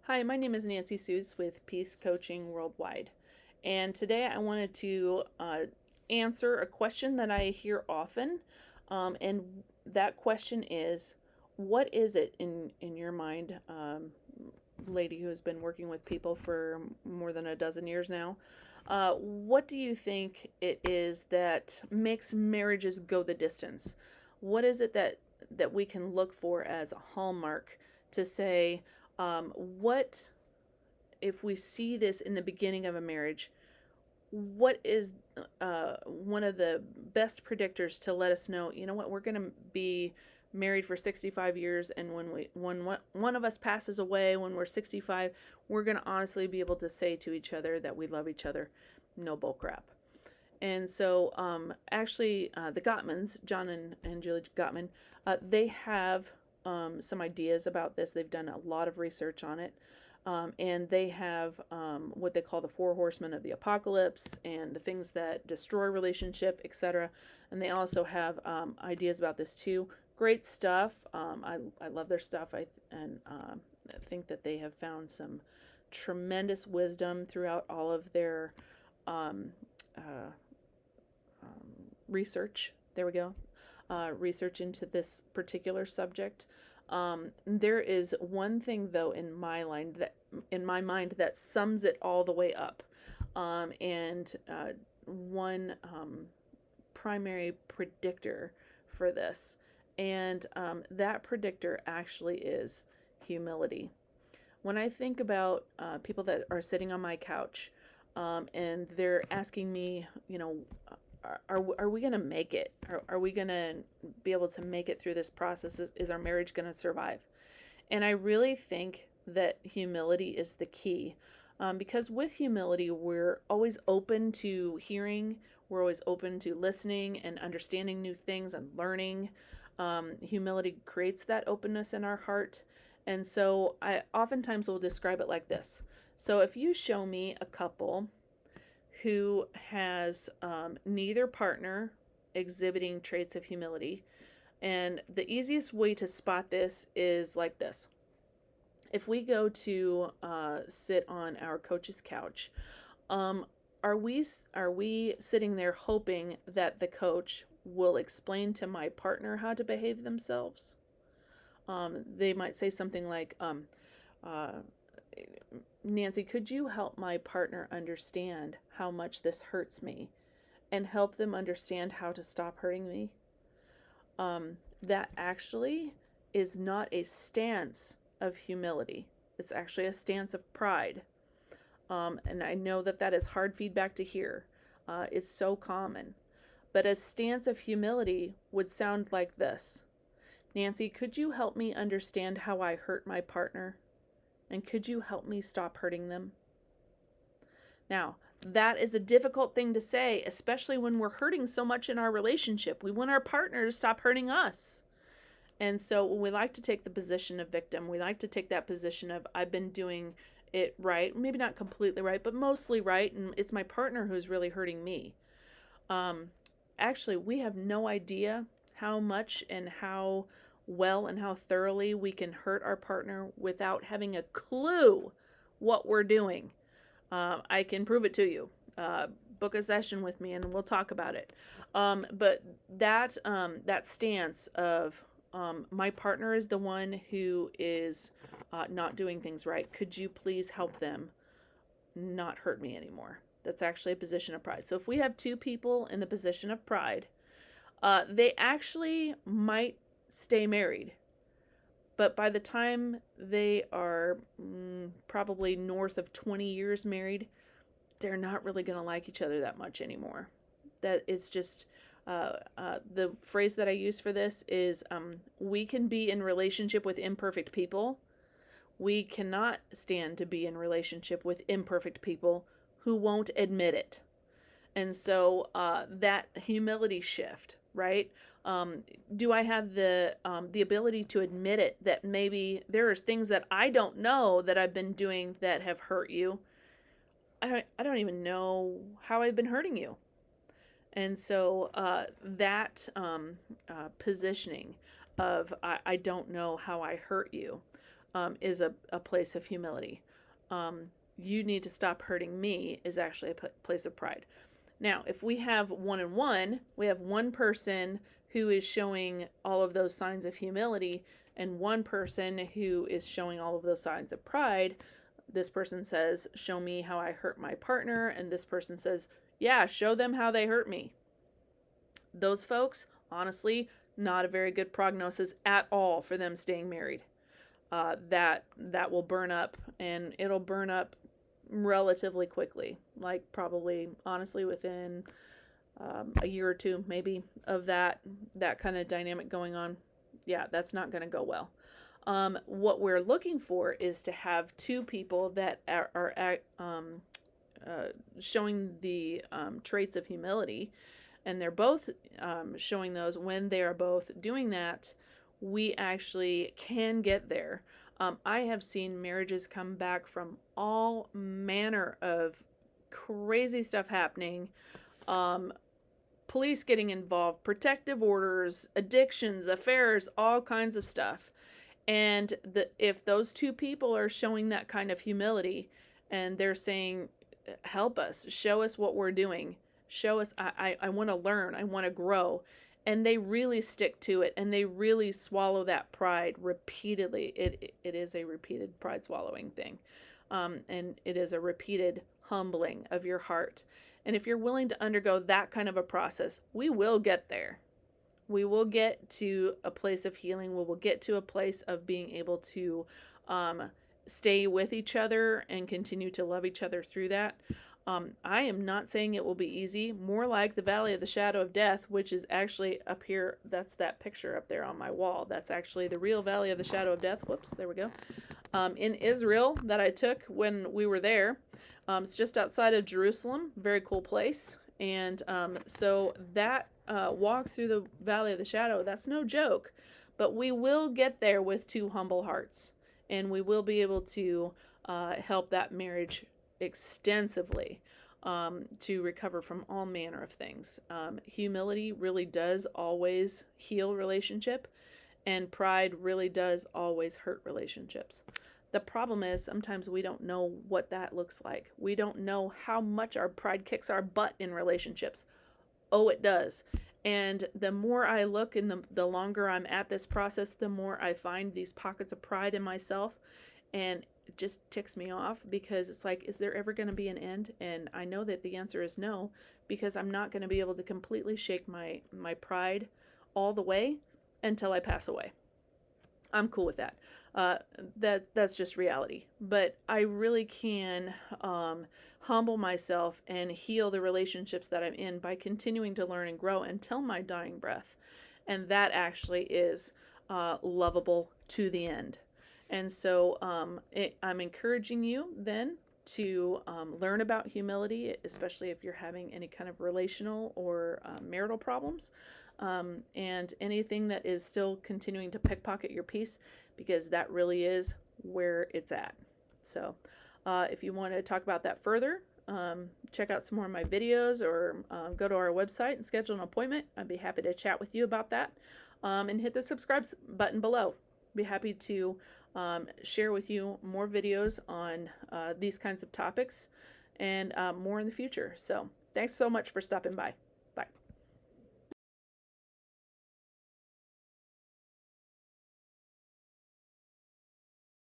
Hi, my name is Nancy Sjuts with Peace Coaching Worldwide. And today I wanted to answer a question that I hear often. And that question is, what is it in your mind, lady who has been working with people for more than a dozen years now? What do you think it is that makes marriages go the distance? What is it that we can look for as a hallmark to say, what if we see this in the beginning of a marriage? What is one of the best predictors to let us know, you know what, we're going to be married for 65 years, and when one of us passes away when we're 65, we're going to honestly be able to say to each other that we love each other. No bull crap. And so the Gottmans, John and Julie Gottman, they have some ideas about this. They've done a lot of research on it. And they have what they call the four horsemen of the apocalypse and the things that destroy relationship, etc. And they also have ideas about this too. Great stuff. I love their stuff. I think that they have found some tremendous wisdom throughout all of their um, uh, research. There we go. Research into this particular subject. There is one thing though in my mind that sums it all the way up, and one primary predictor for this, and that predictor actually is humility. When I think about people that are sitting on my couch, and they're asking me, are we going to make it? Are we going to be able to make it through this process? Is our marriage going to survive? And I really think that humility is the key, because with humility, we're always open to hearing, we're always open to listening and understanding new things and learning. Humility creates that openness in our heart. And so I oftentimes will describe it like this. So if you show me a couple who has neither partner exhibiting traits of humility, and the easiest way to spot this is like this. If we go to sit on our coach's couch, are we sitting there hoping that the coach will explain to my partner how to behave themselves? They might say something like, uh, Nancy, could you help my partner understand how much this hurts me and help them understand how to stop hurting me? That actually is not a stance of humility. It's actually a stance of pride. And I know that that is hard feedback to hear. It's so common. But a stance of humility would sound like this. Nancy, could you help me understand how I hurt my partner? And could you help me stop hurting them? Now, that is a difficult thing to say, especially when we're hurting so much in our relationship. We want our partner to stop hurting us. And so we like to take the position of victim. We like to take that position of, I've been doing it right, maybe not completely right, but mostly right, and it's my partner who's really hurting me. Actually, we have no idea how much and how well and how thoroughly we can hurt our partner without having a clue what we're doing. I can prove it to you. Book a session with me and we'll talk about it. But that stance of my partner is the one who is not doing things right. Could you please help them not hurt me anymore? That's actually a position of pride. So if we have two people in the position of pride, they actually might stay married. But by the time they are probably north of 20 years married, they're not really going to like each other that much anymore. That is just the phrase that I use for this is we can be in relationship with imperfect people. We cannot stand to be in relationship with imperfect people who won't admit it. And so that humility shift, right? Do I have the ability to admit it, that maybe there are things that I don't know that I've been doing that have hurt you? I don't even know how I've been hurting you. And so that positioning of I don't know how I hurt you is a place of humility. You need to stop hurting me is actually a place of pride. Now, if we have one and one, we have one person who is showing all of those signs of humility and one person who is showing all of those signs of pride. This person says, show me how I hurt my partner. And this person says, yeah, show them how they hurt me. Those folks, honestly, not a very good prognosis at all for them staying married. That will burn up, and it'll burn up relatively quickly, like probably honestly within a year or two maybe of that kind of dynamic going on. Yeah, that's not going to go well. What we're looking for is to have two people that are showing the traits of humility, and they're both showing those. When they are both doing that, we actually can get there. I have seen marriages come back from all manner of crazy stuff happening, police getting involved, protective orders, addictions, affairs, all kinds of stuff. And if those two people are showing that kind of humility and they're saying, help us, show us what we're doing, show us, I want to learn, I want to grow. And they really stick to it, and they really swallow that pride repeatedly. It is a repeated pride swallowing thing. And it is a repeated humbling of your heart. And if you're willing to undergo that kind of a process, we will get there. We will get to a place of healing. We will get to a place of being able to stay with each other and continue to love each other through that. I am not saying it will be easy, more like the valley of the shadow of death, which is actually up here. That's that picture up there on my wall. That's actually the real valley of the shadow of death. Whoops, there we go. In Israel that I took when we were there. It's just outside of Jerusalem. Very cool place. And so that walk through the valley of the shadow, that's no joke. But we will get there with two humble hearts. And we will be able to help that marriage extensively to recover from all manner of things. Humility really does always heal relationship, and pride really does always hurt relationships. The problem is sometimes we don't know what that looks like. We don't know how much our pride kicks our butt in relationships. Oh, it does. And the more I look and the longer I'm at this process, the more I find these pockets of pride in myself. And it just ticks me off, because it's like, is there ever going to be an end? And I know that the answer is no, because I'm not going to be able to completely shake my pride all the way until I pass away. I'm cool with that. That's just reality. But I really can humble myself and heal the relationships that I'm in by continuing to learn and grow until my dying breath. And that actually is lovable to the end. And so I'm encouraging you then to learn about humility, especially if you're having any kind of relational or marital problems, and anything that is still continuing to pickpocket your peace, because that really is where it's at. So if you want to talk about that further, check out some more of my videos, or go to our website and schedule an appointment. I'd be happy to chat with you about that, and hit the subscribe button below. Be happy to share with you more videos on these kinds of topics and more in the future. So thanks so much for stopping by.